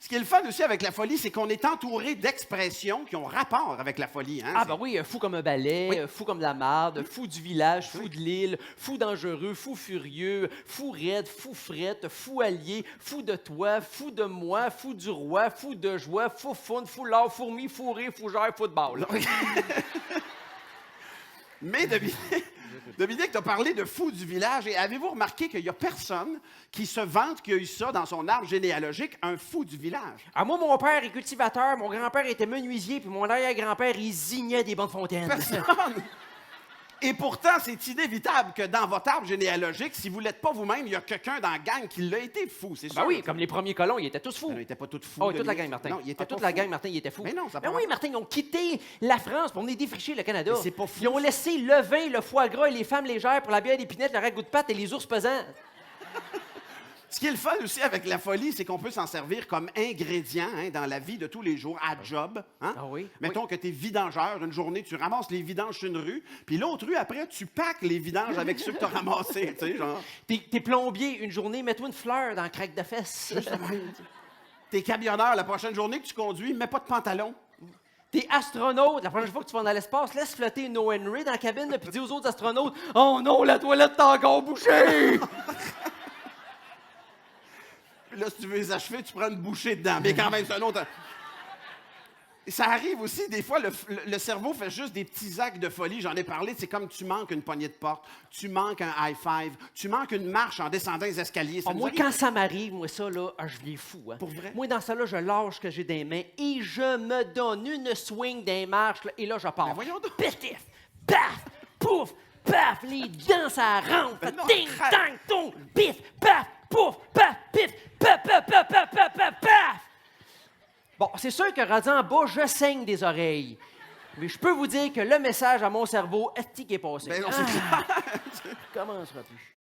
Ce qui est le fun aussi avec la folie, c'est qu'on est entouré d'expressions qui ont rapport avec la folie. Hein? Ah, ben oui, fou comme un balai, Oui. fou comme la marde, fou du village, fou de l'île, fou dangereux, fou furieux, fou raide, fou frette, fou allié, fou de toi, fou de moi, fou du roi, fou de joie, fou foune, fou lard, fourmi, fourré, fougère, football. Mais Dominique, tu as parlé de fou du village. Et avez-vous remarqué qu'il n'y a personne qui se vante qu'il a eu ça dans son arbre généalogique, un fou du village? Ah, moi, mon père est cultivateur, mon grand-père était menuisier, puis mon arrière-grand-père, il zignait des bonnes fontaines. Personne! Et pourtant, c'est inévitable que dans votre arbre généalogique, si vous ne l'êtes pas vous-même, il y a quelqu'un dans la gang qui l'a été fou, c'est sûr. Ben oui, comme les premiers colons, ils étaient tous fous. Ben non, il n'était pas tout fou. Oh, toute la Dominique. gang, Martin. Non, il était toute pas la fou. gang, Martin, il était fou. Mais non, ça Ben n'a oui, pas- Martin, ils ont quitté la France pour venir défricher le Canada. Mais c'est pas fou, Ils ont laissé le vin, le foie gras et les femmes légères pour la bière d'épinette, le ragoût de pâte et les ours pesants. Ce qui est le fun aussi avec la folie, c'est qu'on peut s'en servir comme ingrédient hein, dans la vie de tous les jours, à job. Hein? Ah oui? Mettons que tu es vidangeur, une journée, tu ramasses les vidanges sur une rue, puis l'autre rue, après, tu packes les vidanges avec ceux que tu as ramassés. Tu sais, genre. T'es plombier une journée, mets-toi une fleur dans le craque de fesses. T'es camionneur, la prochaine journée que tu conduis, mets pas de pantalon. T'es astronaute, la prochaine fois que tu vas dans l'espace, laisse flotter une Henry dans la cabine, puis dis aux autres astronautes « Oh non, la toilette est encore bouchée! » Puis là, si tu veux les achever, tu prends une bouchée dedans. Mais quand même, c'est un autre. Et ça arrive aussi, des fois, le cerveau fait juste des petits actes de folie. J'en ai parlé, c'est comme tu manques une poignée de porte, tu manques un high five, tu manques une marche en descendant les escaliers. Ça Ah, nous moi, arrive. quand ça m'arrive, moi, ça, là, je viens fou. Hein. Pour vrai? Moi, dans ça, là, je lâche ce que j'ai des mains et je me donne une swing des marches, là, et là, je pars. Ben voyons donc. Pétif! Paf! Pouf! Paf! Les dents, ça rentre! Ben non, Ding! arrête. Dang! Ton! Pif! Paf! Pouf! Paf! Pif! Paf! Paf! Paf! Paf! Paf! Paf! Paf! Bon, c'est sûr que rendu en bas, je saigne des oreilles. Mais je peux vous dire que le message à mon cerveau, est-ce qu'il est passé? Ben non, c'est clair. Commencera plus.